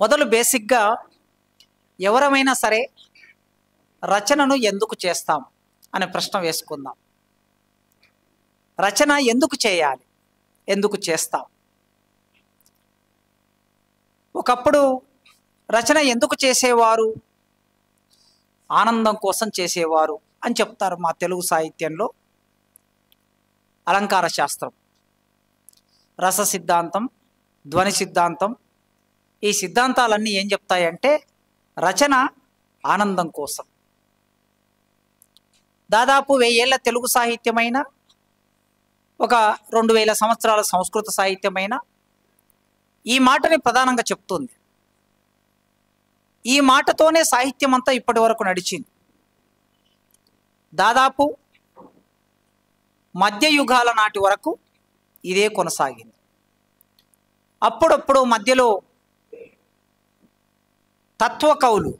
మొదలు బేసిక్గా ఎవరమైనా సరే రచనను ఎందుకు చేస్తాం అనే ప్రశ్న వేసుకుందాం. రచన ఎందుకు చేయాలి, ఎందుకు చేస్తాం? ఒకప్పుడు రచన ఎందుకు చేసేవారు? ఆనందం కోసం చేసేవారు అని చెప్తారు మా తెలుగు సాహిత్యంలో. అలంకార శాస్త్రం, రస సిద్ధాంతం, ధ్వని సిద్ధాంతం, ఈ సిద్ధాంతాలన్నీ ఏం చెప్తాయంటే రచన ఆనందం కోసం. దాదాపు 1000 ఏళ్ల తెలుగు సాహిత్యమైన, ఒక 2000 సంవత్సరాల సంస్కృత సాహిత్యమైన ఈ మాటని ప్రధానంగా చెప్తుంది. ఈ మాటతోనే సాహిత్యం అంతా ఇప్పటి వరకు నడిచింది. దాదాపు మధ్యయుగాల నాటి వరకు ఇదే కొనసాగింది. అప్పుడప్పుడు మధ్యలో తత్వ కవులు,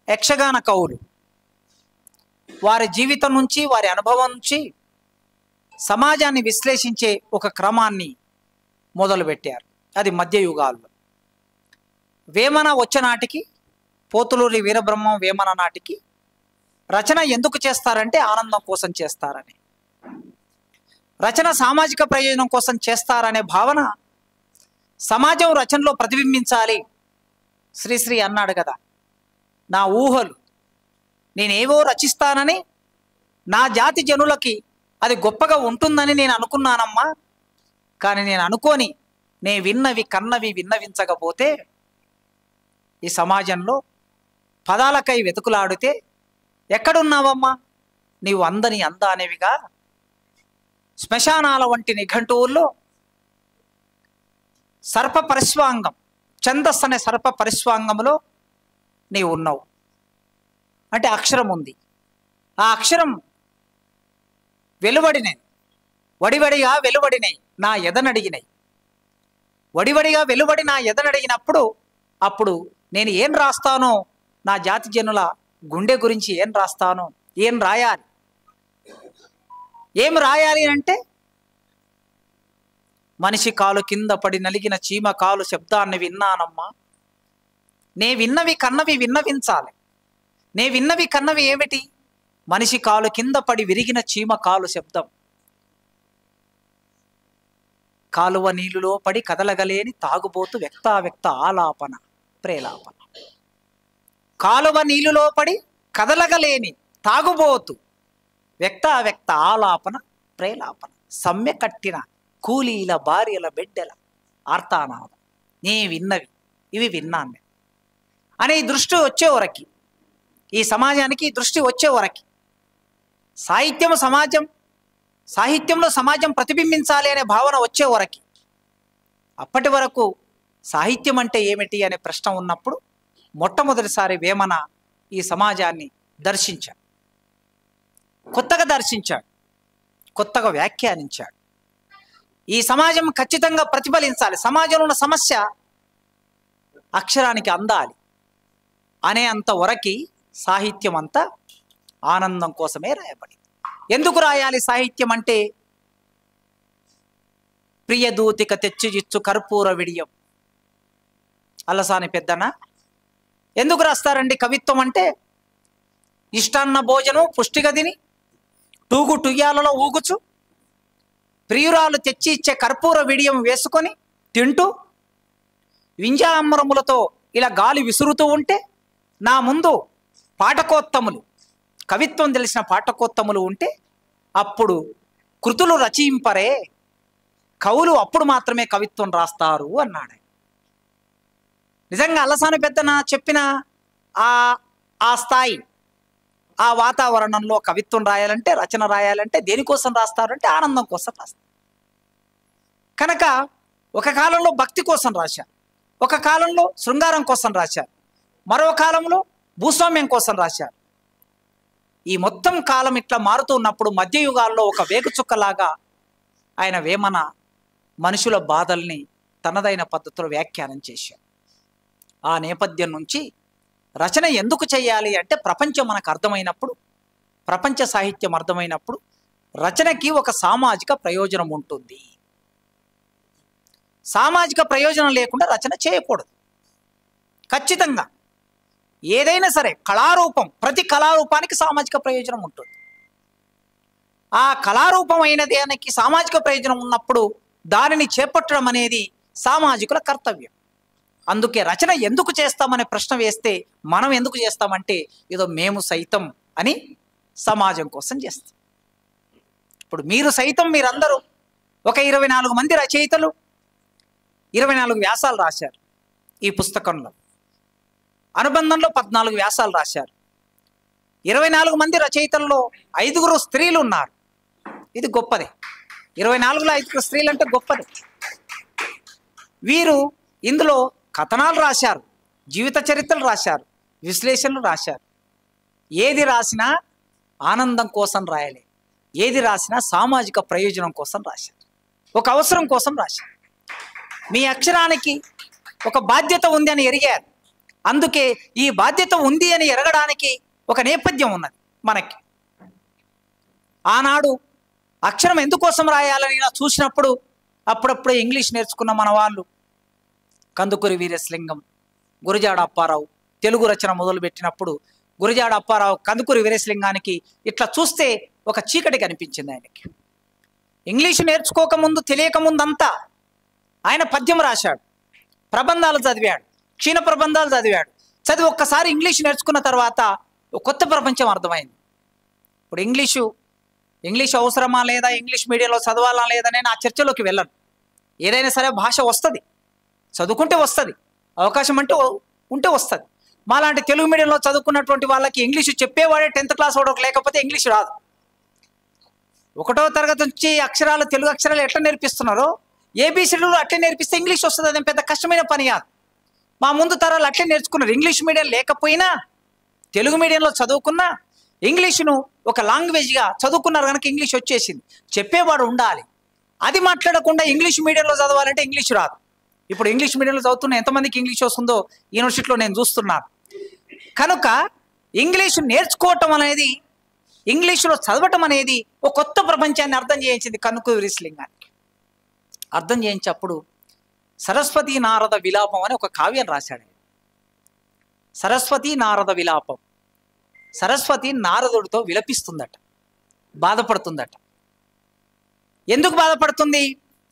యక్షగాన కవులు వారి జీవితం నుంచి, వారి అనుభవం నుంచి సమాజాన్ని విశ్లేషించే ఒక క్రమాన్ని మొదలుపెట్టారు. అది మధ్యయుగాల్లో. వేమన వచ్చే నాటికి, పోతులూరి వీరబ్రహ్మం వేమన నాటికి రచన ఎందుకు చేస్తారంటే ఆనందం కోసం చేస్తారని, రచన సామాజిక ప్రయోజనం కోసం చేస్తారనే భావన సమాజం రచనలో ప్రతిబింబించాలి. శ్రీశ్రీ అన్నాడు కదా, నా ఊహలు నేనేవో రచిస్తానని, నా జాతి జనులకి అది గొప్పగా ఉంటుందని నేను అనుకున్నానమ్మా, కానీ నేను అనుకోని నే విన్నవి కన్నవి విన్నవించకపోతే ఈ సమాజంలో పదాలకై వెతుకులాడితే ఎక్కడున్నావమ్మా నీవు అందని అందానేవిగా, శ్మశానాల వంటి నిఘంటువుల్లో సర్ప పరిస్వాంగం, ఛందస్సు అనే సర్ప పరిస్వాంగంలో నీవు ఉన్నావు. అంటే అక్షరం ఉంది, ఆ అక్షరం వెలువడినై, వడివడిగా వెలువడినై నా ఎదనడిగినై. వడివడిగా వెలువడి నా ఎదనడిగినప్పుడు అప్పుడు నేను ఏం రాస్తానో, నా జాతి జనుల గుండె గురించి ఏం రాస్తానో, ఏం రాయాలి, ఏం రాయాలి అంటే మనిషి కాలు కింద పడి నలిగిన చీమ కాలు శబ్దాన్ని విన్నానమ్మా. నే విన్నవి కన్నవి విన్నవించాలి. నే విన్నవి కన్నవి ఏమిటి? మనిషి కాలు కింద పడి విరిగిన చీమ కాలు శబ్దం, కాలువ నీళ్ళలో పడి కదలగలేని తాగుబోతు వ్యక్తావ్యక్త ఆలాపన ప్రేలాపన. కాలువ నీళ్ళలో పడి కదలగలేని తాగుబోతు వ్యక్తావ్యక్త ఆలాపన ప్రేలాపన. సమ్మె కట్టిన కూలీల భార్యల బిడ్డల ఆర్తానాదం, నే విన్నవి ఇవి విన్నాను అనే దృష్టి వచ్చే వరకు, ఈ సమాజానికి దృష్టి వచ్చే వరకు, సాహిత్యంలో సమాజం ప్రతిబింబించాలి అనే భావన వచ్చే వరకు, అప్పటి వరకు సాహిత్యం అంటే ఏమిటి అనే ప్రశ్న ఉన్నప్పుడు మొట్టమొదటిసారి వేమన ఈ సమాజాన్ని దర్శించాడు, కొత్తగా దర్శించాడు, కొత్తగా వ్యాఖ్యానించాడు. ఈ సమాజం ఖచ్చితంగా ప్రతిఫలించాలి, సమాజంలో ఉన్న సమస్య అక్షరానికి అందాలి అనే అంతవరకు సాహిత్యం అంతా ఆనందం కోసమే రాయబడింది. ఎందుకు రాయాలి సాహిత్యం అంటే? ప్రియదూతిక తెచ్చిజిచ్చు కర్పూర విడియం అల్లసాని పెద్దన. ఎందుకు రాస్తారండి కవిత్వం అంటే? ఇష్టాన్న భోజనం పుష్టిగా తిని టూగు టుయ్యాలలో ఊగుచు ప్రియురాలు తెచ్చి ఇచ్చే కర్పూర విడియం వేసుకొని తింటూ వింజామరములతో ఇలా గాలి విసురుతూ ఉంటే నా ముందు పాఠకోత్తములు, కవిత్వం తెలిసిన పాఠకోత్తములు ఉంటే అప్పుడు కృతులు రచయింపరే, కవులు అప్పుడు మాత్రమే కవిత్వం రాస్తారు అన్నాడు. నిజంగా అల్లసాని పెద్దన చెప్పిన ఆ స్థాయి, ఆ వాతావరణంలో కవిత్వం రాయాలంటే, రచన రాయాలంటే దేనికోసం రాస్తారంటే ఆనందం కోసం రాస్తారు. కనుక ఒక కాలంలో భక్తి కోసం రాశారు, ఒక కాలంలో శృంగారం కోసం రాశారు, మరో కాలంలో భూస్వామ్యం కోసం రాశారు. ఈ మొత్తం కాలం ఇట్లా మారుతూ ఉన్నప్పుడు మధ్యయుగాల్లో ఒక వేగుచుక్కలాగా ఆయన వేమన మనుషుల బాధల్ని తనదైన పద్ధతిలో వ్యాఖ్యానం చేశారు. ఆ నేపథ్యం నుంచి రచన ఎందుకు చేయాలి అంటే ప్రపంచం మనకు అర్థమైనప్పుడు, ప్రపంచ సాహిత్యం అర్థమైనప్పుడు రచనకి ఒక సామాజిక ప్రయోజనం ఉంటుంది. సామాజిక ప్రయోజనం లేకుండా రచన చేయకూడదు. ఖచ్చితంగా ఏదైనా సరే కళారూపం, ప్రతి కళారూపానికి సామాజిక ప్రయోజనం ఉంటుంది. ఆ కళారూపం అయిన దానికి సామాజిక ప్రయోజనం ఉన్నప్పుడు దానిని చేపట్టడం అనేది సామాజికుల కర్తవ్యం. అందుకే రచన ఎందుకు చేస్తామనే ప్రశ్న వేస్తే మనం ఎందుకు చేస్తామంటే ఏదో మేము సైతం అని సమాజం కోసం చేస్తాం. ఇప్పుడు మీరు సైతం, మీరందరూ ఒక 24 మంది రచయితలు 24 వ్యాసాలు రాశారు. ఈ పుస్తకంలో అనుబంధంలో 14 వ్యాసాలు రాశారు. 24 మంది రచయితల్లో 5 స్త్రీలు ఉన్నారు. ఇది గొప్పదే. 24లో 5 స్త్రీలు అంటే గొప్పదే. వీరు ఇందులో కథనాలు రాశారు, జీవిత చరిత్రలు రాశారు, విశ్లేషణలు రాశారు. ఏది రాసినా ఆనందం కోసం రాయలే, ఏది రాసినా సామాజిక ప్రయోజనం కోసం రాశారు, ఒక అవసరం కోసం రాశారు. మీ అక్షరానికి ఒక బాధ్యత ఉంది అని ఎరిగారు. అందుకే ఈ బాధ్యత ఉంది అని ఎరగడానికి ఒక నేపథ్యం ఉన్నది మనకి. ఆనాడు అక్షరం ఎందుకోసం రాయాలని చూసినప్పుడు అప్పుడప్పుడు ఇంగ్లీష్ నేర్చుకున్న మన వాళ్ళు కందుకూరి వీరేశలింగం, గురజాడ అప్పారావు తెలుగు రచన మొదలుపెట్టినప్పుడు గురజాడ అప్పారావు కందుకూరి వీరేశలింగానికి ఇట్లా చూస్తే ఒక చీకటి కనిపించింది ఆయనకి. ఇంగ్లీషు నేర్చుకోకముందు, తెలియకముందంతా ఆయన పద్యం రాశాడు, ప్రబంధాలు చదివాడు, క్షీణ ప్రబంధాలు చదివాడు. చదివి ఒక్కసారి ఇంగ్లీష్ నేర్చుకున్న తర్వాత ఒక కొత్త ప్రపంచం అర్థమైంది. ఇప్పుడు ఇంగ్లీష్ అవసరమా లేదా, ఇంగ్లీష్ మీడియంలో చదవాలా లేదా, నేను ఆ చర్చలోకి వెళ్ళను. ఏదైనా సరే భాష వస్తుంది, చదువుకుంటే వస్తుంది, అవకాశం అంటే ఉంటే వస్తుంది. మాలాంటి తెలుగు మీడియంలో చదువుకున్నటువంటి వాళ్ళకి ఇంగ్లీషు చెప్పేవాడే 10th క్లాస్ వాడు లేకపోతే ఇంగ్లీష్ రాదు. 1వ తరగతి నుంచి అక్షరాలు, తెలుగు అక్షరాలు ఎట్లా నేర్పిస్తున్నారో ఏబీసీలు అట్లే నేర్పిస్తే ఇంగ్లీష్ వస్తుంది. అదేం పెద్ద కష్టమైన పని కాదు. మా ముందు తరాలు అట్లే నేర్చుకున్నారు. ఇంగ్లీష్ మీడియం లేకపోయినా తెలుగు మీడియంలో చదువుకున్నా ఇంగ్లీషును ఒక లాంగ్వేజ్గా చదువుకున్నారు కనుక ఇంగ్లీష్ వచ్చేసింది. చెప్పేవాడు ఉండాలి. అది మాట్లాడకుండా ఇంగ్లీష్ మీడియంలో చదవాలంటే ఇంగ్లీష్ రాదు. ఇప్పుడు ఇంగ్లీష్ మీడియంలో చదువుతున్న ఎంతమందికి ఇంగ్లీష్ వస్తుందో యూనివర్సిటీలో నేను చూస్తున్నాను. కనుక ఇంగ్లీషు నేర్చుకోవటం అనేది, ఇంగ్లీషులో చదవటం అనేది ఒక కొత్త ప్రపంచాన్ని అర్థం చేయించింది కందుకూరి వీరేశలింగానికి. అర్థం చేయించప్పుడు సరస్వతీ నారద విలాపం అని ఒక కావ్యం రాశాడు. సరస్వతీ నారద విలాపం. సరస్వతి నారదుడితో విలపిస్తుందట, బాధపడుతుందట. ఎందుకు బాధపడుతుంది?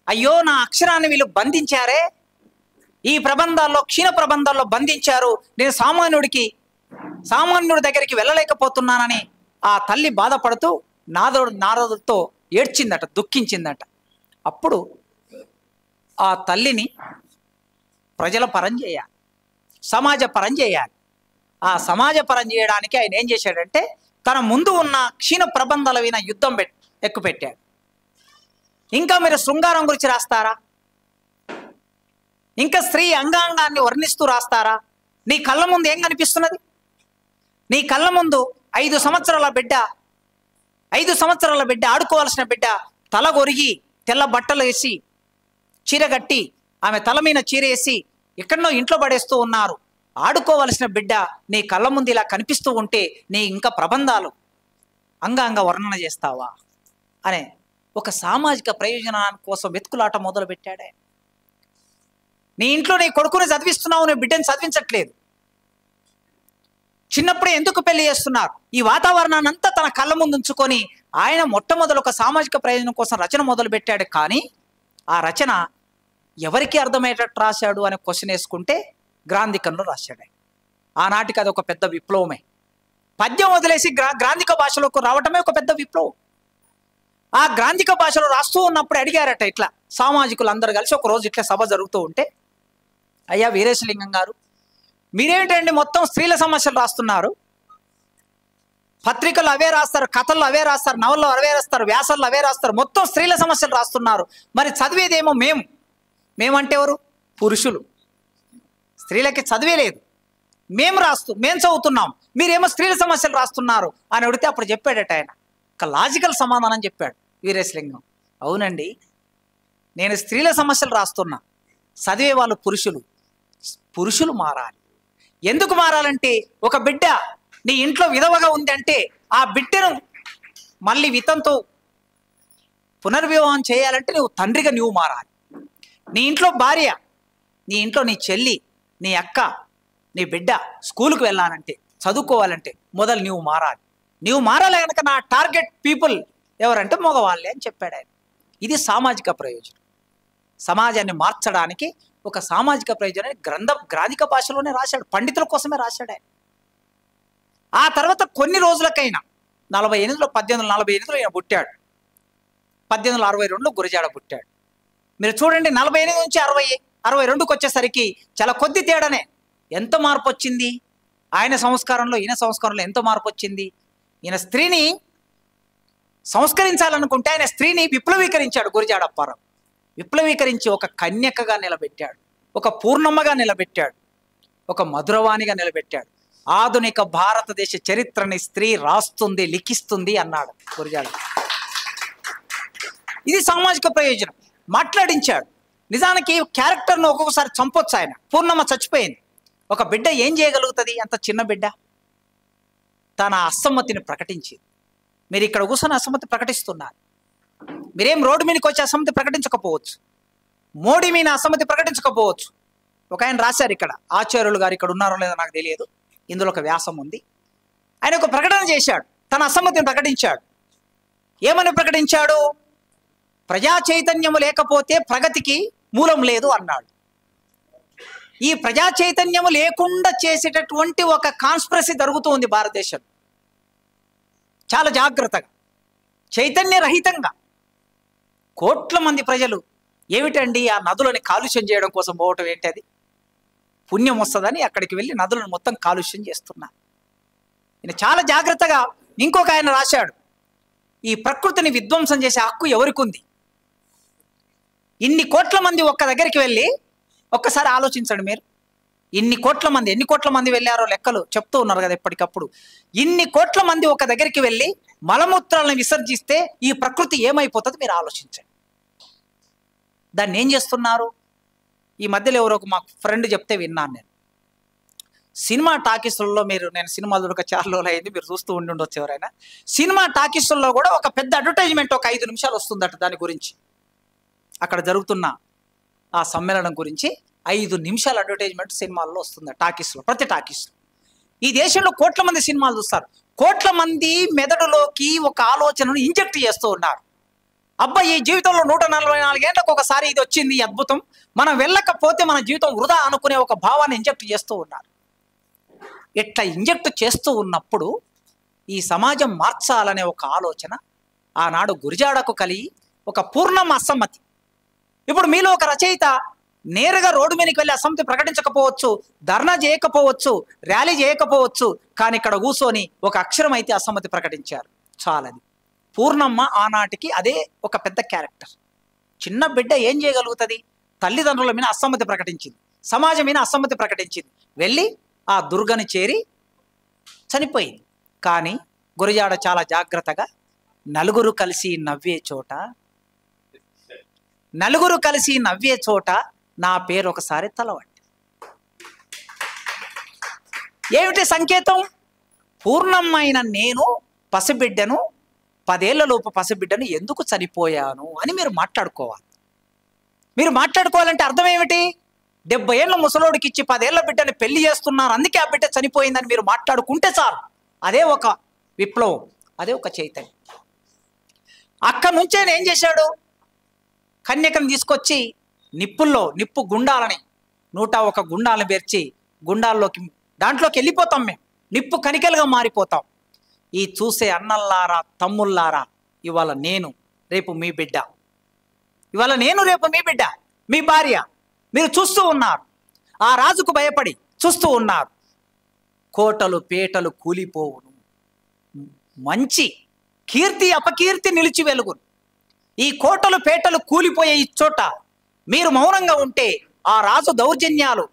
అయ్యో, నా అక్షరాన్ని వీళ్ళు బంధించారే, ఈ ప్రబంధాల్లో, క్షీణ ప్రబంధాల్లో బంధించారు, నేను సామాన్యుడి దగ్గరికి వెళ్ళలేకపోతున్నానని ఆ తల్లి బాధపడుతూ నారదుడితో ఏడ్చిందట, దుఃఖించిందట. అప్పుడు ఆ తల్లిని ప్రజల పరం చేయాలి, సమాజ పరం చేయాలి. ఆ సమాజ పరం చేయడానికి ఆయన ఏం చేశాడంటే తన ముందు ఉన్న క్షీణ ప్రబంధాల విన యుద్ధం ఎక్కుపెట్టాడు. ఇంకా మీరు శృంగారం గురించి రాస్తారా? ఇంకా స్త్రీ అంగాంగాన్ని వర్ణిస్తూ రాస్తారా? నీ కళ్ళ ముందు ఏం కనిపిస్తున్నది? నీ కళ్ళ ముందు 5 సంవత్సరాల బిడ్డ ఆడుకోవాల్సిన బిడ్డ తల గొరిగి తెల్ల బట్టలు వేసి చీర కట్టి ఆమె తల మీద చీర వేసి ఎక్కడనో ఇంట్లో పడేస్తూ ఉన్నారు. ఆడుకోవలసిన బిడ్డ నీ కళ్ళ ముందు ఇలా కనిపిస్తూ ఉంటే నీ ఇంకా ప్రబంధాలు అంగాంగ వర్ణన చేస్తావా అనే ఒక సామాజిక ప్రయోజనాన్ని కోసం వెతుకులాట మొదలు పెట్టాడే. నీ ఇంట్లో నీ కొడుకుని చదివిస్తున్నావు, నీ బిడ్డని చదివించట్లేదు. చిన్నప్పుడే ఎందుకు పెళ్లి చేస్తున్నారు? ఈ వాతావరణాన్ని అంతా తన కళ్ళ ముందు ఉంచుకొని ఆయన మొట్టమొదటి ఒక సామాజిక ప్రయోజనం కోసం రచన మొదలు పెట్టాడు. కానీ ఆ రచన ఎవరికి అర్థమయ్యేటట్టు రాశాడు అనే క్వశ్చన్ వేసుకుంటే గ్రాంధికంలో రాశాడు. ఆనాటికి అది ఒక పెద్ద విప్లవమే. పద్యం వదిలేసి గ్రాంధిక భాషలోకి రావటమే ఒక పెద్ద విప్లవం. ఆ గ్రాంధిక భాషలో రాస్తూ ఉన్నప్పుడు అడిగారట ఇట్లా సామాజికులు అందరు కలిసి ఒకరోజు ఇట్లా సభ జరుగుతూ ఉంటే, అయ్యా వీరేశలింగం గారు, మీరేంటండి మొత్తం స్త్రీల సమస్యలు రాస్తున్నారు? పత్రికలు అవే రాస్తారు, కథల్లో అవే రాస్తారు, నవల్లో అవే రాస్తారు, వ్యాసాల్లో అవే రాస్తారు, మొత్తం స్త్రీల సమస్యలు రాస్తున్నారు. మరి చదివేదేమో మేమంటే ఎవరు? పురుషులు. స్త్రీలకి చదివే లేదు, మేము చదువుతున్నాం, మీరేమో స్త్రీల సమస్యలు రాస్తున్నారు అని అడిగితే అప్పుడు చెప్పాడట ఆయన ఒక లాజికల్ సమాధానం చెప్పాడు వీరేశలింగం. అవునండి, నేను స్త్రీల సమస్యలు రాస్తున్నా, చదివే వాళ్ళు పురుషులు మారాలి. ఎందుకు మారాలంటే ఒక బిడ్డ నీ ఇంట్లో విధవగా ఉంది అంటే ఆ బిడ్డను మళ్ళీ వితంతో పునర్వివాహం చేయాలంటే నువ్వు తండ్రిగా నువ్వు మారాలి. నీ ఇంట్లో భార్య, నీ ఇంట్లో నీ చెల్లి, నీ అక్క, నీ బిడ్డ స్కూల్కి వెళ్ళాలంటే, చదువుకోవాలంటే మొదలు నీవు మారాలి. నీవు మారాలి కనుక నా టార్గెట్ పీపుల్ ఎవరంటే మగవాళ్ళే అని చెప్పాడు ఆయన. ఇది సామాజిక ప్రయోజనం. సమాజాన్ని మార్చడానికి ఒక సామాజిక ప్రయోజనాన్ని గ్రాంధిక భాషలోనే రాశాడు, పండితుల కోసమే రాశాడు ఆయన. ఆ తర్వాత కొన్ని రోజులకైనా 1848లో ఈయన పుట్టాడు. 1862లో గురజాడ పుట్టాడు. మీరు చూడండి, 48 నుంచి 62కి వచ్చేసరికి చాలా కొద్ది తేడానే. ఎంత మార్పు వచ్చింది ఆయన సంస్కారంలో, ఈయన సంస్కారంలో ఎంత మార్పు వచ్చింది. ఈయన స్త్రీని సంస్కరించాలనుకుంటే ఆయన స్త్రీని విప్లవీకరించాడు గురజాడ అప్పారావు. విప్లవీకరించి ఒక కన్యకగా నిలబెట్టాడు, ఒక పూర్ణమ్మగా నిలబెట్టాడు, ఒక మధురవాణిగా నిలబెట్టాడు. ఆధునిక భారతదేశ చరిత్రని స్త్రీ రాస్తుంది, లిఖిస్తుంది అన్నాడు గురజాడ. ఇది సామాజిక ప్రయోజనం. మాట్లాడించాడు. నిజానికి క్యారెక్టర్ను ఒక్కొక్కసారి చంపొచ్చు ఆయన. పూర్ణమ్మ చచ్చిపోయింది. ఒక బిడ్డ ఏం చేయగలుగుతుంది? అంత చిన్న బిడ్డ తన అసమ్మతిని ప్రకటించింది. మీరు ఇక్కడ కూర్చొని అసమ్మతి ప్రకటిస్తున్నారు. మీరేం రోడ్డు మీదకి వచ్చి అసమ్మతి ప్రకటించకపోవచ్చు, మోడీ మీద అసమ్మతి ప్రకటించకపోవచ్చు. ఒక ఆయన రాశారు, ఇక్కడ ఆచార్యులు గారు ఇక్కడ ఉన్నారో లేదో నాకు తెలియదు, ఇందులో ఒక వ్యాసం ఉంది. ఆయన ఒక ప్రకటన చేశాడు, తన అసమ్మతిని ప్రకటించాడు. ఏమని ప్రకటించాడు? ప్రజా చైతన్యము లేకపోతే ప్రగతికి మూలం లేదు అన్నాడు. ఈ ప్రజా చైతన్యము లేకుండా చేసేటటువంటి ఒక కాన్స్పిరసీ జరుగుతూ ఉంది భారతదేశంలో. చాలా జాగ్రత్తగా, చైతన్య రహితంగా కోట్ల మంది ప్రజలు ఏమిటండి ఆ నదులని కాలుష్యం చేయడం కోసం పోవటం ఏంటి? అది పుణ్యం వస్తుందని అక్కడికి వెళ్ళి నదులను మొత్తం కాలుష్యం చేస్తున్నారు. ఈయన చాలా జాగ్రత్తగా ఇంకొక ఆయన రాశాడు, ఈ ప్రకృతిని విధ్వంసం చేసే హక్కు ఎవరికి ఉంది? ఇన్ని కోట్ల మంది ఒక్క దగ్గరికి వెళ్ళి ఒక్కసారి ఆలోచించండి మీరు. ఎన్ని కోట్ల మంది వెళ్ళారో లెక్కలు చెప్తూ ఉన్నారు కదా ఎప్పటికప్పుడు. ఇన్ని కోట్ల మంది ఒక దగ్గరికి వెళ్ళి మలమూత్రాలను విసర్జిస్తే ఈ ప్రకృతి ఏమైపోతుంది మీరు ఆలోచించండి. దాన్ని ఏం చేస్తున్నారు? ఈ మధ్యలో ఎవరో మా ఫ్రెండ్ చెప్తే విన్నాను నేను. సినిమా టాకీసుల్లో, నేను సినిమాలు దొరక చాలా రోజులు అయింది, మీరు చూస్తూ ఉండొచ్చు ఎవరైనా. సినిమా టాకీసుల్లో కూడా ఒక పెద్ద అడ్వర్టైజ్మెంట్ ఒక 5 నిమిషాలు వస్తుందట దాని గురించి. అక్కడ జరుగుతున్న ఆ సమ్మేళనం గురించి 5 నిమిషాల అడ్వర్టైజ్మెంట్ సినిమాల్లో వస్తుంది టాకీస్లో, ప్రతి టాకీస్లో. ఈ దేశంలో కోట్ల మంది సినిమాలు చూస్తారు. కోట్ల మంది మెదడులోకి ఒక ఆలోచనను ఇంజెక్ట్ చేస్తూ ఉన్నారు. అబ్బాయి ఈ జీవితంలో 144 ఏళ్ళకు ఒకసారి ఇది వచ్చింది, అద్భుతం, మనం వెళ్ళకపోతే మన జీవితం వృధా అనుకునే ఒక భావాన్ని ఇంజెక్ట్ చేస్తూ ఉన్నారు. ఇట్లా ఇంజెక్ట్ చేస్తూ ఉన్నప్పుడు ఈ సమాజం మార్చాలనే ఒక ఆలోచన ఆనాడు గురజాడకు కలిగి ఒక పూర్ణం అసమ్మతి. ఇప్పుడు మీలో ఒక రచయిత నేరుగా రోడ్డు మీదకి వెళ్ళి అసమ్మతి ప్రకటించకపోవచ్చు, ధర్నా చేయకపోవచ్చు, ర్యాలీ చేయకపోవచ్చు, కానీ ఇక్కడ కూర్చొని ఒక అక్షరం అయితే అసమ్మతి ప్రకటించారు. చాలది. పూర్ణమ్మ ఆనాటికి అదే ఒక పెద్ద క్యారెక్టర్. చిన్న బిడ్డ ఏం చేయగలుగుతుంది? తల్లిదండ్రుల మీద అసమ్మతి ప్రకటించింది, సమాజం మీద అసమ్మతి ప్రకటించింది, వెళ్ళి ఆ దుర్గని చేరి చనిపోయింది. కానీ గురజాడ చాలా జాగ్రత్తగా నలుగురు కలిసి నవ్వే చోట నా పేరు ఒకసారి తలవండి. ఏమిటి సంకేతం? పూర్ణమైన నేను పసిబిడ్డను, 10 ఏళ్లలోపు పసిబిడ్డను ఎందుకు చనిపోయాను అని మీరు మాట్లాడుకోవాలి. మీరు మాట్లాడుకోవాలంటే అర్థం ఏమిటి? 70 ఏళ్ళ ముసలోడికి ఇచ్చి 10 ఏళ్ల బిడ్డని పెళ్లి చేస్తున్నారు, అందుకే ఆ బిడ్డ చనిపోయిందని మీరు మాట్లాడుకుంటే చాలు. అదే ఒక విప్లవం, అదే ఒక చైతన్యం. అక్కడి నుంచే ఏం చేశాడు? కన్యకను తీసుకొచ్చి నిప్పు గుండాలని 101 గుండాలను పేర్చి దాంట్లోకి వెళ్ళిపోతాం మేము, నిప్పు కణికలుగా మారిపోతాం. ఈ చూసే అన్నల్లారా, తమ్ముళ్ళారా, ఇవాళ నేను రేపు మీ బిడ్డ, మీ భార్య, మీరు చూస్తూ ఉన్నారు. ఆ రాజుకు భయపడి చూస్తూ ఉన్నారు. కోటలు పేటలు కూలిపోవును, మంచి కీర్తి అపకీర్తి నిలిచి వెలుగును. ఈ కోటలు పేటలు కూలిపోయే ఈ చోట మీరు మౌనంగా ఉంటే ఆ రాజు దౌర్జన్యాలు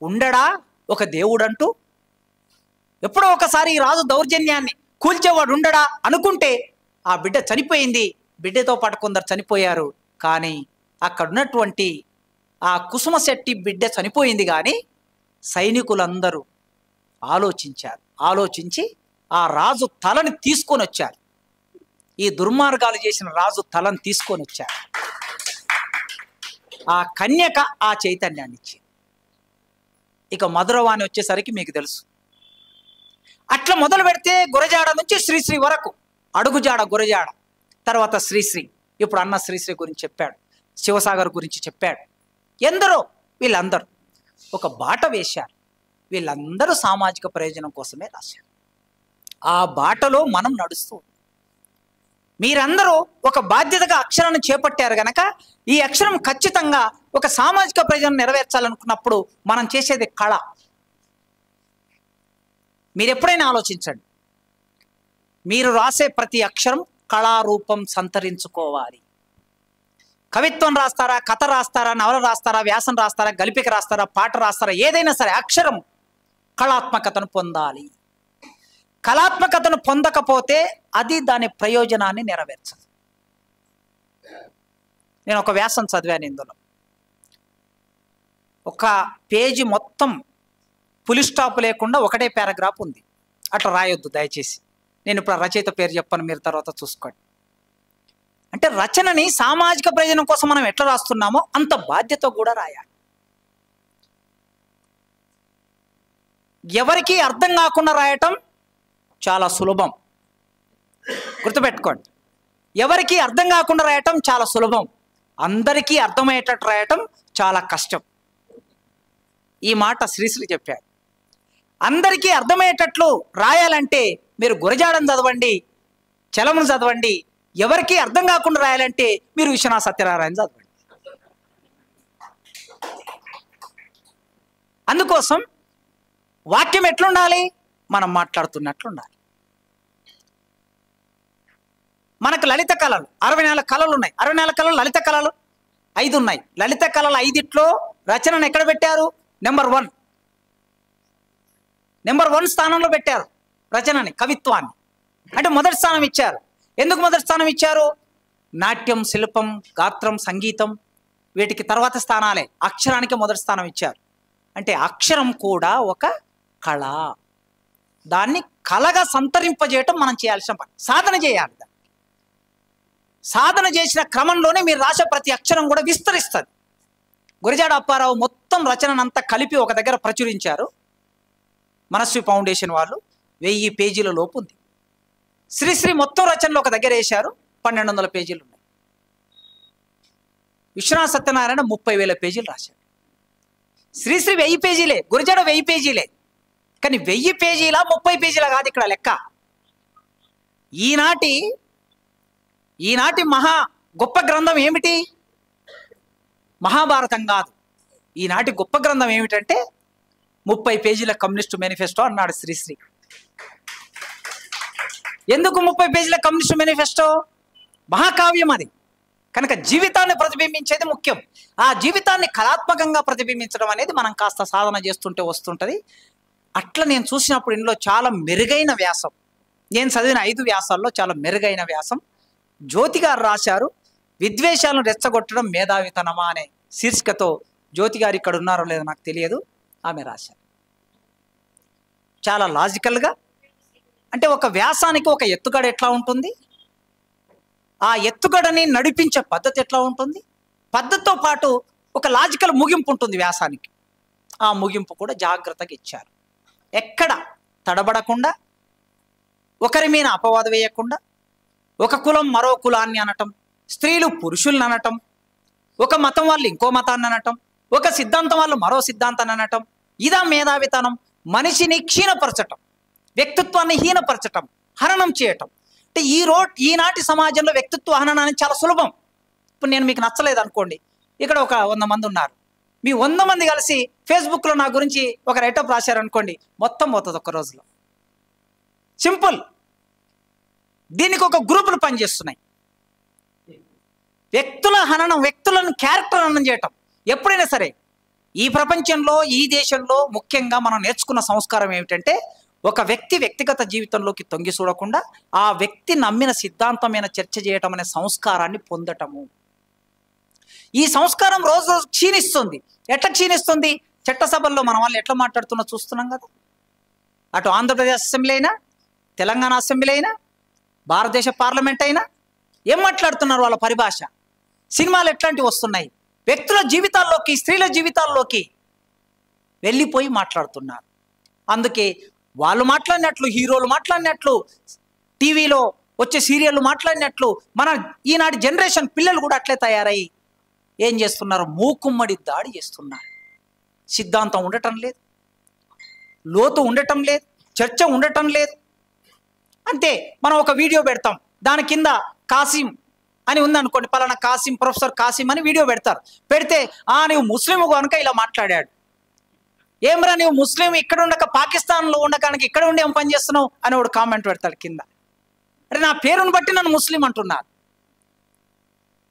ఉండడా ఒక దేవుడంటూ? ఎప్పుడో ఒకసారి ఈ రాజు దౌర్జన్యాన్ని కూల్చేవాడు ఉండడా అనుకుంటే ఆ బిడ్డ చనిపోయింది, బిడ్డతో పాటు కొందరు చనిపోయారు. కానీ అక్కడ ఉన్నటువంటి ఆ కుసుమశెట్టి బిడ్డ చనిపోయింది, కానీ సైనికులందరూ ఆలోచించి ఆ రాజు తలని తీసుకొని వచ్చారు. ఈ దుర్మార్గాలు చేసిన రాజు తలని తీసుకొని వచ్చారు. ఆ కన్యక ఆ చైతన్యాన్ని ఇచ్చింది. ఇక మధురవాణి వచ్చేసరికి మీకు తెలుసు. అట్లా మొదలు పెడితే గురజాడ నుంచి శ్రీశ్రీ వరకు, అడుగుజాడ గురజాడ, తర్వాత శ్రీశ్రీ, ఇప్పుడు అన్న శ్రీశ్రీ గురించి చెప్పాడు, శివసాగర్ గురించి చెప్పాడు. ఎందరో వీళ్ళందరూ ఒక బాట వేశారు. వీళ్ళందరూ సామాజిక ప్రయోజనం కోసమే రాశారు. ఆ బాటలో మనం నడుస్తూ, మీరందరూ ఒక బాధ్యతగా అక్షరాన్ని చేపట్టారు గనక ఈ అక్షరం ఖచ్చితంగా ఒక సామాజిక ప్రయోజనం నెరవేర్చాలనుకున్నప్పుడు మనం చేసేది కళ. మీరు ఎప్పుడైనా ఆలోచించండి, మీరు రాసే ప్రతి అక్షరం కళారూపం సంతరించుకోవాలి. కవిత్వం రాస్తారా, కథ రాస్తారా, నవల రాస్తారా, వ్యాసం రాస్తారా, గల్పిక రాస్తారా, పాట రాస్తారా, ఏదైనా సరే అక్షరం కళాత్మకతను పొందాలి. కళాత్మకతను పొందకపోతే అది దాని ప్రయోజనాన్ని నెరవేర్చదు. నేను ఒక వ్యాసం చదివాను, ఇందులో ఒక పేజీ మొత్తం ఫుల్ స్టాప్ లేకుండా ఒకటే పారాగ్రాఫ్ ఉంది. అట్లా రాయొద్దు దయచేసి. నేను ఇప్పుడు రచయిత పేరు చెప్పను, మీరు తర్వాత చూసుకోండి. అంటే రచనని సామాజిక ప్రయోజనం కోసం మనం ఎట్లా రాస్తున్నామో అంత బాధ్యత కూడా రాయాలి. ఎవరికి అర్థం కాకుండా రాయటం చాలా సులభం, గుర్తుపెట్టుకోండి. ఎవరికి అర్థం కాకుండా రాయటం చాలా సులభం, అందరికీ అర్థమయ్యేటట్టు రాయటం చాలా కష్టం. ఈ మాట శ్రీశ్రీ చెప్పాడు. అందరికీ అర్థమయ్యేటట్లు రాయాలంటే మీరు గురజాడను చదవండి, చలమును చదవండి. ఎవరికి అర్థం కాకుండా రాయాలంటే మీరు విశ్వనాథ సత్యనారాయణ చదవండి. అందుకోసం వాక్యం ఎట్లుండాలి, మనం మాట్లాడుతున్నట్లు ఉండాలి. మనకు లలిత కళలు 64 కళలు ఉన్నాయి. 64 కళలు లలిత కళలు 5 ఉన్నాయి. లలిత కళలు 5 రచనను ఎక్కడ పెట్టారు? నెంబర్ 1 స్థానంలో పెట్టారు రచనని, కవిత్వాన్ని. అంటే మొదటి స్థానం ఇచ్చారు. ఎందుకు మొదటి స్థానం ఇచ్చారు? నాట్యం, శిల్పం, గాత్రం, సంగీతం వీటికి తర్వాత స్థానాలే, అక్షరానికి మొదటి స్థానం ఇచ్చారు. అంటే అక్షరం కూడా ఒక కళ. దాన్ని కళగా సంతరింపజేయటం మనం చేయాల్సిన పని. సాధన చేయాలి. సాధన చేసిన క్రమంలోనే మీరు రాసే ప్రతి అక్షరం కూడా విస్తరిస్తుంది. గురజాడ అప్పారావు మొత్తం రచననంతా కలిపి ఒక దగ్గర ప్రచురించారు. మనస్వి ఫౌండేషన్ వాళ్ళు 1000 పేజీల లోపు ఉంది. శ్రీశ్రీ మొత్తం రచనలు ఒక దగ్గర వేశారు, 1200 పేజీలు ఉన్నాయి. విశ్వనాథ సత్యనారాయణ 30,000 పేజీలు రాశాడు. శ్రీశ్రీ 1000 పేజీలే, గురజాడ 1000 పేజీలే. కానీ 1000 పేజీల 30 పేజీల కాదు ఇక్కడ లెక్క. ఈనాటి మహా గొప్ప గ్రంథం ఏమిటి? మహాభారతం కాదు. ఈనాటి గొప్ప గ్రంథం ఏమిటంటే 30 పేజీల కమ్యూనిస్టు మేనిఫెస్టో అన్నాడు శ్రీశ్రీ. ఎందుకు 30 పేజీల కమ్యూనిస్టు మేనిఫెస్టో? మహాకావ్యం అది. కనుక జీవితాన్ని ప్రతిబింబించేది ముఖ్యం. ఆ జీవితాన్ని కళాత్మకంగా ప్రతిబింబించడం అనేది మనం కాస్త సాధన చేస్తుంటే వస్తుంటుంది. అట్లా నేను చూసినప్పుడు ఇందులో చాలా మెరుగైన వ్యాసం, నేను చదివిన 5 వ్యాసాల్లో చాలా మెరుగైన వ్యాసం జ్యోతి గారు రాశారు. విద్వేషాలను రెచ్చగొట్టడం మేధావితనమా అనే శీర్షికతో, జ్యోతి గారు ఇక్కడ ఉన్నారో లేదో నాకు తెలియదు, ఆమె రాశారు. చాలా లాజికల్గా, అంటే ఒక వ్యాసానికి ఒక ఎత్తుగడ ఎట్లా ఉంటుంది, ఆ ఎత్తుగడని నడిపించే పద్ధతి ఎట్లా ఉంటుంది, పద్ధతితో పాటు ఒక లాజికల్ ముగింపు ఉంటుంది వ్యాసానికి. ఆ ముగింపు కూడా జాగ్రత్తగా ఇచ్చారు. ఎక్కడ తడబడకుండా, ఒకరి మీద అపవాదు వేయకుండా, ఒక కులం మరో కులాన్ని అనటం, స్త్రీలు పురుషుల్ని అనటం, ఒక మతం వాళ్ళు ఇంకో మతాన్ని అనటం, ఒక సిద్ధాంతం వాళ్ళు మరో సిద్ధాంతాన్ని అనటం, ఇదా మేధావితనం. మనిషిని క్షీణపరచటం, వ్యక్తిత్వాన్ని హీనపరచటం, హననం చేయటం. అంటే ఈనాటి సమాజంలో వ్యక్తిత్వ హననం అనేది చాలా సులభం. ఇప్పుడు నేను మీకు నచ్చలేదు అనుకోండి, ఇక్కడ ఒక 100 మంది ఉన్నారు, మీ 100 మంది కలిసి ఫేస్బుక్లో నా గురించి ఒక రైటప్ రాశారనుకోండి, మొత్తం పోతుంది ఒక్క రోజులో. సింపుల్. దీనికి ఒక గ్రూపులు పనిచేస్తున్నాయి. వ్యక్తుల హననం, వ్యక్తులను క్యారెక్టర్ హననం చేయటం ఎప్పుడైనా సరే ఈ ప్రపంచంలో, ఈ దేశంలో ముఖ్యంగా మనం నేర్చుకున్న సంస్కారం ఏమిటంటే, ఒక వ్యక్తి వ్యక్తిగత జీవితంలోకి తొంగి చూడకుండా ఆ వ్యక్తి నమ్మిన సిద్ధాంతమైన చర్చ చేయటం అనే సంస్కారాన్ని పొందటము. ఈ సంస్కారం రోజు రోజు క్షీణిస్తుంది. ఎట్లా క్షీణిస్తుంది? చట్టసభల్లో మన వాళ్ళు ఎట్లా మాట్లాడుతున్నా చూస్తున్నాం కదా. అటు ఆంధ్రప్రదేశ్ అసెంబ్లీ అయినా, తెలంగాణ అసెంబ్లీ అయినా, భారతదేశ పార్లమెంట్ అయినా ఏం మాట్లాడుతున్నారు వాళ్ళ పరిభాష. సినిమాలు ఎట్లాంటివి వస్తున్నాయి, వ్యక్తుల జీవితాల్లోకి, స్త్రీల జీవితాల్లోకి వెళ్ళిపోయి మాట్లాడుతున్నారు. అందుకే వాళ్ళు మాట్లాడినట్లు, హీరోలు మాట్లాడినట్లు, టీవీలో వచ్చే సీరియళ్ళు మాట్లాడినట్లు మన ఈనాటి జనరేషన్ పిల్లలు కూడా అట్లే తయారై ఏం చేస్తున్నారు? మూకుమ్మడి దాడి చేస్తున్నారు. సిద్ధాంతం ఉండటం లేదు, లోతు ఉండటం లేదు, చర్చ ఉండటం లేదు. అంతే, మనం ఒక వీడియో పెడతాం, దాని కింద కాసిం అని ఉందనుకోండి, పలానా కాసిం, ప్రొఫెసర్ కాసిం అని వీడియో పెడతారు. పెడితే నువ్వు ముస్లిం కనుక ఇలా మాట్లాడాడు, ఏమరా నువ్వు ముస్లిం ఇక్కడ ఉండక పాకిస్తాన్లో ఉండకానికి ఇక్కడ ఉండి ఏం పని చేస్తున్నావు అని వాడు కామెంట్ పెడతాడు కింద. అరే నా పేరును బట్టి నన్ను ముస్లిం అంటున్నారు.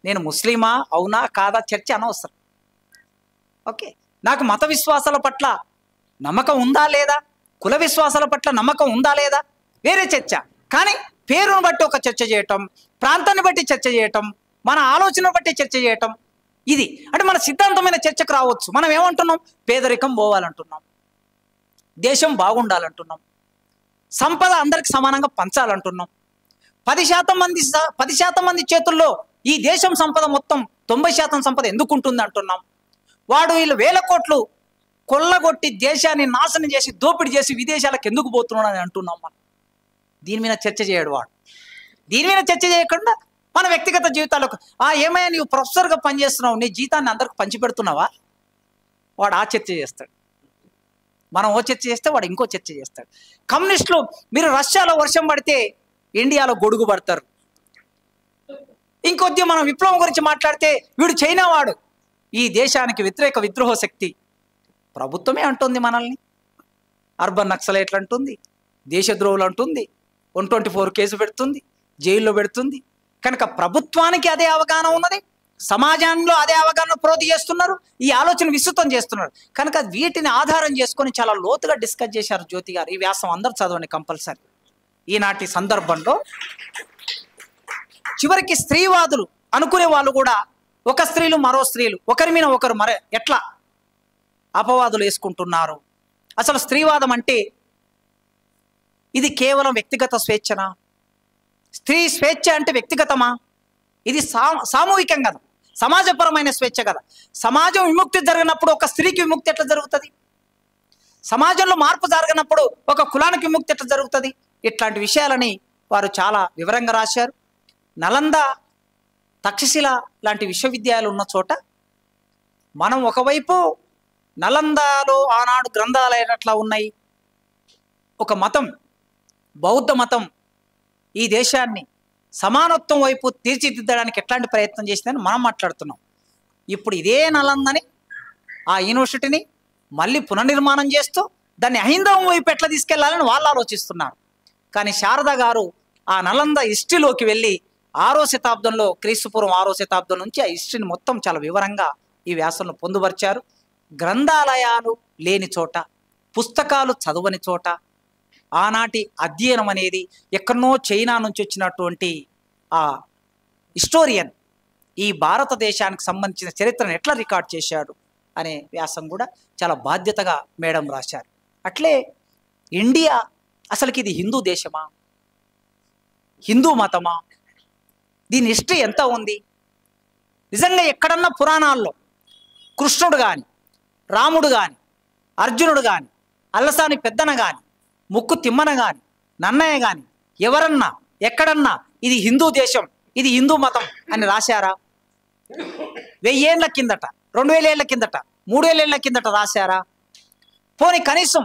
నేను ముస్లిమా అవునా కాదా చర్చ అనవసరం. ఓకే, నాకు మత విశ్వాసాల పట్ల నమ్మకం ఉందా లేదా, కుల విశ్వాసాల పట్ల నమ్మకం ఉందా లేదా వేరే చర్చ. కానీ పేరును బట్టి ఒక చర్చ చేయటం, ప్రాంతాన్ని బట్టి చర్చ చేయటం, మన ఆలోచన బట్టి చర్చ చేయటం, ఇది అంటే మన సిద్ధాంతమైన చర్చకు రావచ్చు. మనం ఏమంటున్నాం? పేదరికం పోవాలంటున్నాం, దేశం బాగుండాలంటున్నాం, సంపద అందరికి సమానంగా పంచాలంటున్నాం. 10% మంది చేతుల్లో ఈ దేశం సంపద మొత్తం 90% సంపద ఎందుకు ఉంటుంది అంటున్నాం. వాడు వీళ్ళు వేల కోట్లు కొల్లగొట్టి దేశాన్ని నాశనం చేసి దోపిడీ చేసి విదేశాలకు ఎందుకు పోతున్నాడు అని అంటున్నాం. మనం దీని మీద చర్చ చేయడు వాడు. దీని మీద చర్చ చేయకుండా మన వ్యక్తిగత జీవితాలకు ఏమయ్యా నీవు ప్రొఫెసర్గా పనిచేస్తున్నావు, నీ జీతాన్ని అందరికి పంచిపెడుతున్నావా, వాడు ఆ చర్చ చేస్తాడు. మనం ఓ చర్చ చేస్తే వాడు ఇంకో చర్చ చేస్తాడు. కమ్యూనిస్టులు మీరు రష్యాలో వర్షం పడితే ఇండియాలో గొడుగు పడతారు. ఇంకొద్ది మనం విప్లవం గురించి మాట్లాడితే వీడు చైనా వాడు, ఈ దేశానికి వ్యతిరేక విద్రోహ శక్తి. ప్రభుత్వమే అంటుంది మనల్ని, అర్బన్ నక్సలైట్లు అంటుంది, దేశద్రోహులు అంటుంది, 124 కేసు పెడుతుంది, జైల్లో పెడుతుంది. కనుక ప్రభుత్వానికి అదే అవగాహన ఉన్నది, సమాజంలో అదే అవగాహన ప్రోధి చేస్తున్నారు, ఈ ఆలోచన విస్తృతం చేస్తున్నారు. కనుక వీటిని ఆధారం చేసుకొని చాలా లోతుగా డిస్కస్ చేశారు జ్యోతి గారు. ఈ వ్యాసం అందరూ చదవండి కంపల్సరీ. ఈనాటి సందర్భంలో చివరికి స్త్రీవాదులు అనుకునే వాళ్ళు కూడా ఒక స్త్రీలు మరో స్త్రీలు ఒకరి మీద ఒకరు ఎట్లా అపవాదులు వేసుకుంటున్నారు. అసలు స్త్రీవాదం అంటే ఇది కేవలం వ్యక్తిగత స్వేచ్ఛనా? స్త్రీ స్వేచ్ఛ అంటే వ్యక్తిగతమా? ఇది సామూహికం కదా, సమాజపరమైన స్వేచ్ఛ కదా. సమాజం విముక్తి జరిగినప్పుడు ఒక స్త్రీకి విముక్తి ఎట్లా జరుగుతుంది? సమాజంలో మార్పు జరగనప్పుడు ఒక కులానికి విముక్తి ఎట్లా జరుగుతుంది? ఇట్లాంటి విషయాలని వారు చాలా వివరంగా రాశారు. నలంద, తక్షశిల లాంటి విశ్వవిద్యాలయాలు ఉన్న చోట మనం ఒకవైపు నలందలో ఆనాడు గ్రంథాలయాలు ఎట్లా ఉన్నాయి, ఒక మతం బౌద్ధ మతం ఈ దేశాన్ని సమానత్వం వైపు తీర్చిదిద్దడానికి ఎట్లాంటి ప్రయత్నం చేసిందని మనం మాట్లాడుతున్నాం. ఇప్పుడు ఇదే నలందని ఆ యూనివర్సిటీని మళ్ళీ పునర్నిర్మాణం చేస్తూ దాన్ని అహిందవం వైపు ఎట్లా తీసుకెళ్లాలని వాళ్ళు ఆలోచిస్తున్నారు. కానీ శారద గారు ఆ నలంద హిస్టరీలోకి వెళ్ళి 6వ శతాబ్దంలో, క్రీస్తుపూర్వం 6వ శతాబ్దం నుంచి ఆ హిస్టరీని మొత్తం చాలా వివరంగా ఈ వ్యాసంలో పొందుపరిచారు. గ్రంథాలయాలు లేని చోట, పుస్తకాలు చదవని చోట ఆనాటి అధ్యయనం అనేది ఎక్కడనో చైనా నుంచి వచ్చినటువంటి ఆ హిస్టోరియన్ ఈ భారతదేశానికి సంబంధించిన చరిత్రను ఎట్లా రికార్డ్ చేశాడు అనే వ్యాసం కూడా చాలా బాధ్యతగా మేడం రాశారు. అట్లే ఇండియా అసలుకి ఇది హిందూ దేశమా, హిందూ మతమా, దీని హిస్టరీ ఎంత ఉంది? నిజంగా ఎక్కడన్నా పురాణాల్లో కృష్ణుడు కానీ, రాముడు కానీ, అర్జునుడు కానీ, అల్లసాని పెద్దన కానీ, ముక్కు తిమ్మన కానీ, నన్నయ్య కానీ ఎవరన్నా ఎక్కడన్నా ఇది హిందూ దేశం, ఇది హిందూ మతం అని రాశారా? 1000 ఏళ్ల కిందట, 2000 ఏళ్ల కిందట, 3000 ఏళ్ల కిందట రాశారా? పోనీ కనీసం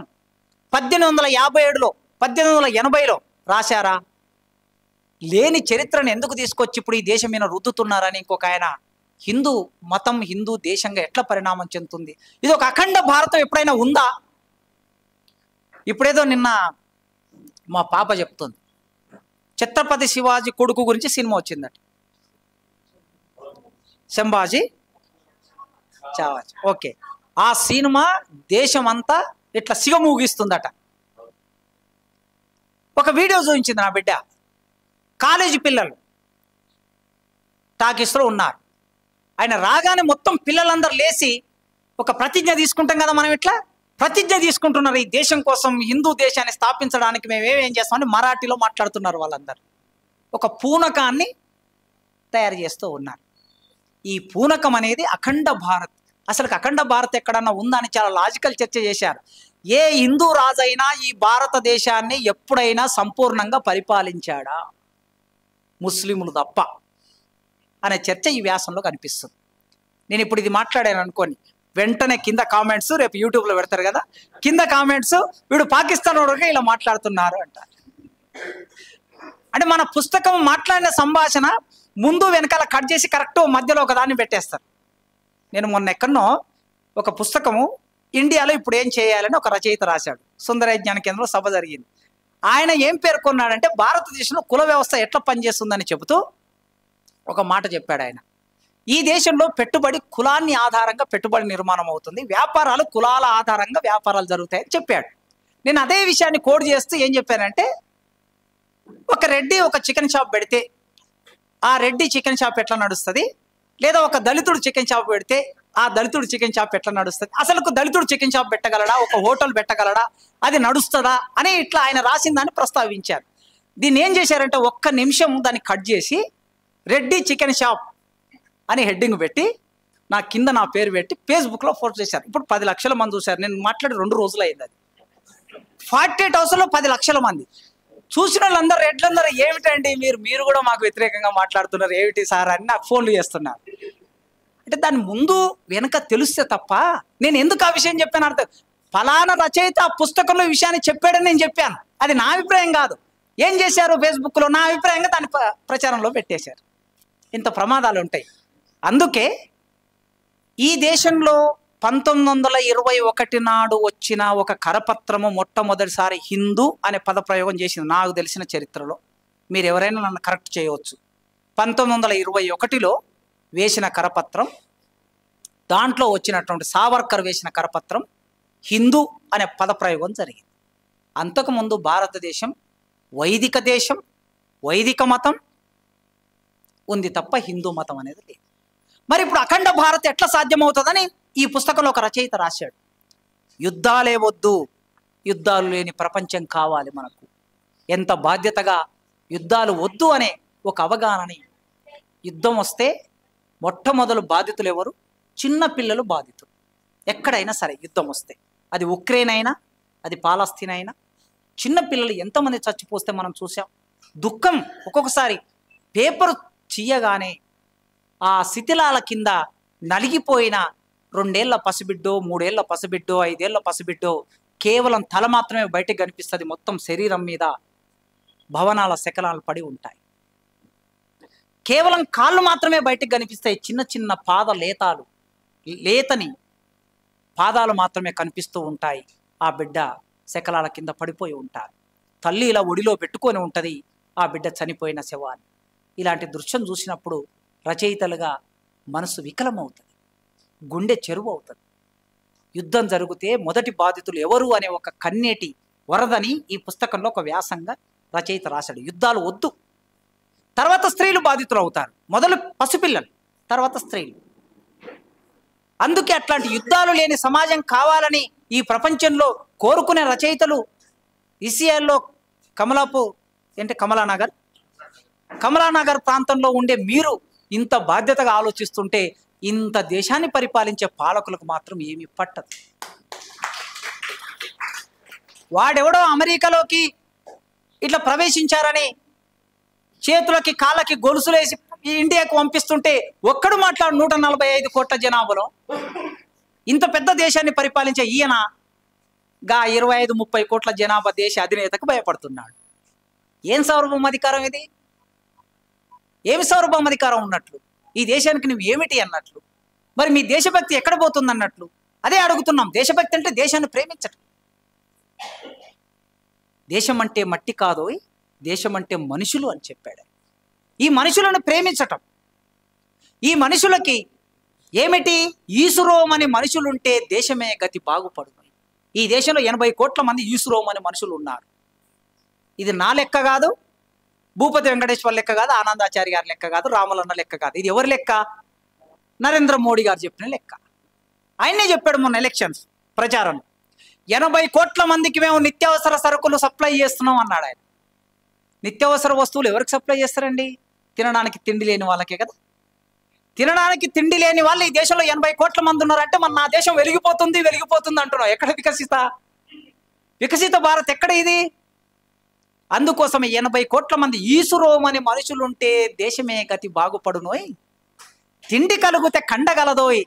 1857లో 1880లో రాశారా? లేని చరిత్రను ఎందుకు తీసుకొచ్చి ఇప్పుడు ఈ దేశం మీద రుద్దుతున్నారని ఇంకొక ఆయన, హిందూ మతం హిందూ దేశంగా ఎట్లా పరిణామం చెందుతుంది? ఇది ఒక అఖండ భారతం ఎప్పుడైనా ఉందా? ఇప్పుడేదో నిన్న మా పాప చెప్తుంది, ఛత్రపతి శివాజీ కొడుకు గురించి సినిమా వచ్చిందట, సంభాజీ చావాజీ. ఓకే, ఆ సినిమా దేశం అంతా ఇట్లా సిగమూగిస్తుందట. ఒక వీడియో చూపించింది నా బిడ్డ, కాలేజీ పిల్లలు టాకీస్లో ఉన్నారు. ఆయన రాగానే మొత్తం పిల్లలందరూ లేచి ఒక ప్రతిజ్ఞ తీసుకుంటాం కదా, మనం ఇట్లా ప్రతిజ్ఞ తీసుకుంటున్నారు, ఈ దేశం కోసం, హిందూ దేశాన్ని స్థాపించడానికి మేము ఏం చేస్తామని మరాఠీలో మాట్లాడుతున్నారు వాళ్ళందరూ. ఒక పూనకాన్ని తయారు చేస్తూ ఉన్నారు. ఈ పూనకం అనేది అఖండ భారత్, అసలు అఖండ భారత్ ఎక్కడన్నా ఉందా అని చాలా లాజికల్ చర్చ చేశారు. ఏ హిందూ రాజైనా ఈ భారతదేశాన్ని ఎప్పుడైనా సంపూర్ణంగా పరిపాలించాడా? ముస్లింలు తప్ప అనే చర్చ ఈ వ్యాసంలో కనిపిస్తుంది. నేను ఇప్పుడు ఇది మాట్లాడాను అనుకోని వెంటనే కింద కామెంట్స్, రేపు యూట్యూబ్లో పెడతారు కదా, కింద కామెంట్స్ వీడు పాకిస్తాన్ వాడుగా ఇలా మాట్లాడుతున్నారు అంటారు. అంటే మన పుస్తకం మాట్లాడిన సంభాషణ ముందు వెనకాల కట్ చేసి కరెక్ట్ మధ్యలో ఒకదాన్ని పెట్టేస్తారు. నేను మొన్న ఎక్కడనో ఒక పుస్తకము ఇండియాలో ఇప్పుడు ఏం చేయాలని ఒక రచయిత రాశాడు. సుందరయ్య జ్ఞాన కేంద్రంలో సభ జరిగింది. ఆయన ఏం పేర్కొన్నాడంటే భారతదేశంలో కుల వ్యవస్థ ఎట్లా పనిచేస్తుందని చెబుతూ ఒక మాట చెప్పాడు ఆయన. ఈ దేశంలో పెట్టుబడి కులాన్ని ఆధారంగా పెట్టుబడి నిర్మాణం అవుతుంది, వ్యాపారాలు కులాల ఆధారంగా వ్యాపారాలు జరుగుతాయని చెప్పాడు. నేను అదే విషయాన్ని కోడ్ చేస్తూ ఏం చెప్పానంటే, ఒక రెడ్డి ఒక చికెన్ షాప్ పెడితే ఆ రెడ్డి చికెన్ షాప్ ఎట్లా నడుస్తుంది, లేదా ఒక దళితుడు చికెన్ షాప్ పెడితే ఆ దళితుడు చికెన్ షాప్ ఎట్లా నడుస్తుంది, అసలు దళితుడు చికెన్ షాప్ పెట్టగలడా, ఒక హోటల్ పెట్టగలడా, అది నడుస్తుందా అని ఇట్లా ఆయన రాసిన దాన్ని ప్రస్తావించారు. దీన్ని ఏం చేశారంటే ఒక్క నిమిషం దాన్ని కట్ చేసి రెడ్డి చికెన్ షాప్ అని హెడ్డింగ్ పెట్టి నా కింద నా పేరు పెట్టి ఫేస్బుక్లో పోస్ట్ చేశారు. ఇప్పుడు 10 లక్షల మంది చూశారు. నేను మాట్లాడి 2 రోజులు అయింది. అది 48 అవర్స్లో 10 లక్షల మంది చూసిన వాళ్ళందరూ రెడ్లందరూ ఏమిటండి మీరు కూడా మాకు వ్యతిరేకంగా మాట్లాడుతున్నారు ఏమిటి సార్ అని నాకు ఫోన్లు చేస్తున్నారు. అంటే దాని ముందు వెనక తెలిస్తే తప్ప నేను ఎందుకు ఆ విషయం చెప్పాను అర్థం. ఫలానా రచయిత ఆ పుస్తకంలో ఈ విషయాన్ని చెప్పాడని నేను చెప్పాను, అది నా అభిప్రాయం కాదు. ఏం చేశారు ఫేస్బుక్లో నా అభిప్రాయంగా దాన్ని ప్రచారంలో పెట్టేశారు. ఇంత ప్రమాదాలు ఉంటాయి. అందుకే ఈ దేశంలో 1921 నాడు వచ్చిన ఒక కరపత్రము మొట్టమొదటిసారి హిందూ అనే పదప్రయోగం చేసింది నాకు తెలిసిన చరిత్రలో. మీరు ఎవరైనా నన్ను కరెక్ట్ చేయవచ్చు. 1921లో వేసిన కరపత్రం, దాంట్లో వచ్చినటువంటి సావర్కర్ వేసిన కరపత్రం హిందూ అనే పదప్రయోగం జరిగింది. అంతకుముందు భారతదేశం వైదిక దేశం, వైదిక మతం ఉంది తప్ప హిందూ మతం అనేది లేదు. మరి ఇప్పుడు అఖండ భారత్ ఎట్లా సాధ్యమవుతుందని ఈ పుస్తకంలో ఒక రచయిత రాశాడు. యుద్ధాలే వద్దు, యుద్ధాలు లేని ప్రపంచం కావాలి మనకు. ఎంత బాధ్యతగా యుద్ధాలు వద్దు అనే ఒక అవగాహనని. యుద్ధం వస్తే మొట్టమొదలు బాధితులు ఎవరు? చిన్న పిల్లలు బాధితులు. ఎక్కడైనా సరే యుద్ధం వస్తే, అది ఉక్రెయిన్ అయినా అది పాలస్తీన్ అయినా, చిన్న పిల్లలు ఎంతమంది చచ్చిపోస్తే మనం చూసాం. దుఃఖం ఒక్కొక్కసారి పేపర్ చీయగానే ఆ శిథిలాల కింద నలిగిపోయిన 2 ఏళ్ల పసిబిడ్డో, 3 ఏళ్ల పసిబిడ్డో, 5 ఏళ్ల పసిబిడ్డో, కేవలం తల మాత్రమే బయటకు కనిపిస్తుంది, మొత్తం శరీరం మీద భవనాల శకలాలు పడి ఉంటాయి. కేవలం కాళ్ళు మాత్రమే బయటకు కనిపిస్తాయి, చిన్న చిన్న పాద లేతని పాదాలు మాత్రమే కనిపిస్తూ ఉంటాయి. ఆ బిడ్డ శకలాల కింద పడిపోయి ఉంటారు. తల్లి ఇలా ఒడిలో పెట్టుకొని ఉంటుంది ఆ బిడ్డ చనిపోయిన శవాన్ని. ఇలాంటి దృశ్యం చూసినప్పుడు రచయితలుగా మనసు వికలమవుతుంది, గుండె చెరువు అవుతుంది. యుద్ధం జరిగితే మొదటి బాధితులు ఎవరు అనే ఒక కన్నీటి వరదని ఈ పుస్తకంలో ఒక వ్యాసంగా రచయిత రాశాడు. యుద్ధాలు వద్దు, తర్వాత స్త్రీలు బాధితులు అవుతారు. మొదలు పసిపిల్లలు, తర్వాత స్త్రీలు. అందుకే అట్లాంటి యుద్ధాలు లేని సమాజం కావాలని ఈ ప్రపంచంలో కోరుకునే రచయితలు ఈసీఐలో కమలానగర్ ప్రాంతంలో ఉండే మీరు ఇంత బాధ్యతగా ఆలోచిస్తుంటే ఇంత దేశాన్ని పరిపాలించే పాలకులకు మాత్రం ఏమీ పట్టదు. వాడెవడో అమెరికాలోకి ఇట్లా ప్రవేశించారని చేతులకి కాళ్ళకి గొలుసులేసి ఇండియాకు పంపిస్తుంటే ఒక్కడు మాట్లాడు 145 కోట్ల జనాభాలో ఇంత పెద్ద దేశాన్ని పరిపాలించే ఈయన 25-30 కోట్ల జనాభా దేశ అధినేతకు భయపడుతున్నాడు. ఏం సార్వభౌమాధికారం ఇది? ఏమి సార్వభౌమాధికారం ఉన్నట్లు? ఈ దేశానికి నువ్వు ఏమిటి అన్నట్లు? మరి మీ దేశభక్తి ఎక్కడ పోతుంది అన్నట్లు? అదే అడుగుతున్నాం. దేశభక్తి అంటే దేశాన్ని ప్రేమించటం. దేశం అంటే మట్టి కాదు, దేశం అంటే మనుషులు అని చెప్పాడు. ఈ మనుషులను ప్రేమించటం. ఈ మనుషులకి ఏమిటి? ఈసురోమ్ అనే మనుషులుంటే దేశమే గతి బాగుపడుతుంది. ఈ దేశంలో 80 కోట్ల మంది ఈసురోమ్ అనే మనుషులు ఉన్నారు. ఇది నా లెక్క కాదు, భూపతి వెంకటేశ్వర్ లెక్క కాదు, ఆనందాచారి గారి లెక్క కాదు, రాములన్న లెక్క కాదు. ఇది ఎవరి లెక్క? నరేంద్ర మోడీ గారు చెప్పిన లెక్క. ఆయనే చెప్పాడు మొన్న ఎలక్షన్స్ ప్రచారం. 80 కోట్ల మందికి మేము నిత్యావసర సరుకులు సప్లై చేస్తున్నాం అన్నాడు ఆయన. నిత్యావసర వస్తువులు ఎవరికి సప్లై చేస్తారండి? తినడానికి తిండి లేని వాళ్ళకే కదా. తినడానికి తిండి లేని వాళ్ళు ఈ దేశంలో 80 కోట్ల మంది ఉన్నారంటే మన నా దేశం వెలిగిపోతుంది అంటున్నావు. ఎక్కడ వికసిత భారత్ ఎక్కడ ఇది? అందుకోసమే 80 కోట్ల మంది ఈసురోమని మనుషులుంటే దేశమే గతి బాగుపడునోయ్. తిండి కలిగితే కండగలదోయ్,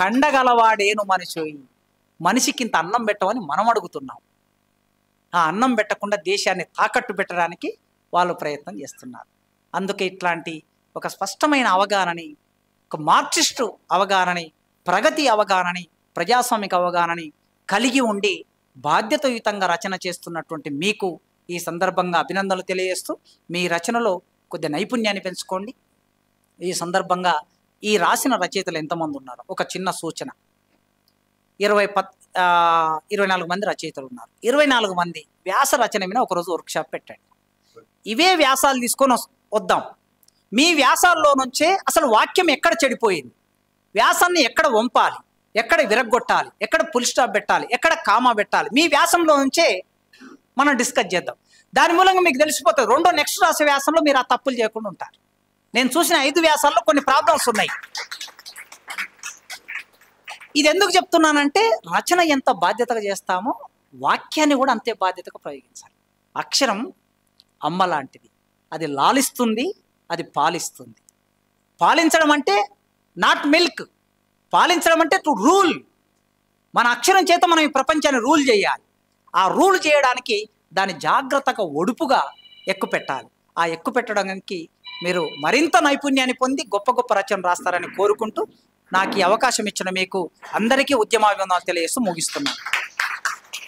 కండగలవాడేను మనిషోయ్. మనిషికింత అన్నం పెట్టమని మనం అడుగుతున్నాం. ఆ అన్నం పెట్టకుండా దేశాన్ని తాకట్టు పెట్టడానికి వాళ్ళు ప్రయత్నం చేస్తున్నారు. అందుకే ఇట్లాంటి ఒక స్పష్టమైన అవగాహనని, ఒక మార్క్సిస్టు అవగాహనని, ప్రగతి అవగాహనని, ప్రజాస్వామిక అవగాహనని కలిగి ఉండి బాధ్యతాయుతంగా రచన చేస్తున్నటువంటి మీకు ఈ సందర్భంగా అభినందనలు తెలియజేస్తూ, మీ రచనలో కొద్ది నైపుణ్యాన్ని పెంచుకోండి. ఈ సందర్భంగా ఈ రాసిన రచయితలు ఎంతమంది ఉన్నారు ఒక చిన్న సూచన. 24 మంది రచయితలు ఉన్నారు. 24 మంది వ్యాస రచన మీద ఒకరోజు వర్క్షాప్ పెట్టండి. ఇవే వ్యాసాలు తీసుకొని వద్దాం. మీ వ్యాసాల్లో నుంచే అసలు వాక్యం ఎక్కడ చెడిపోయింది, వ్యాసాన్ని ఎక్కడ వంపాలి, ఎక్కడ విరగ్గొట్టాలి, ఎక్కడ ఫుల్ స్టాప్ పెట్టాలి, ఎక్కడ కామా పెట్టాలి, మీ వ్యాసంలో నుంచే మనం డిస్కస్ చేద్దాం. దాని మూలంగా మీకు తెలిసిపోతుంది. రెండో నెక్స్ట్ రాసే వ్యాసంలో మీరు ఆ తప్పులు చేయకుండా ఉంటారు. నేను చూసిన 5 వ్యాసాల్లో కొన్ని ప్రాబ్లమ్స్ ఉన్నాయి. ఇది ఎందుకు చెప్తున్నానంటే రచన ఎంత బాధ్యతగా చేస్తామో వాక్యాన్ని కూడా అంతే బాధ్యతగా ప్రయోగించాలి. అక్షరం అమ్మ లాంటిది, అది లాలిస్తుంది, అది పాలిస్తుంది. పాలించడం అంటే నాట్ మిల్క్, పాలించడం అంటే టు రూల్. మన అక్షరం చేత మనం ఈ ప్రపంచాన్ని రూల్ చేయాలి. ఆ రూల్ చేయడానికి దాన్ని జాగ్రత్తగా ఒడుపుగా ఎక్కుపెట్టాలి. ఆ ఎక్కుపెట్టడానికి మీరు మరింత నైపుణ్యాన్ని పొంది గొప్ప గొప్ప రచన రాస్తారని కోరుకుంటూ, నాకు ఈ అవకాశం ఇచ్చిన మీకు అందరికీ ఉద్యమాభివందనాలు తెలియజేస్తూ ముగిస్తున్నాను.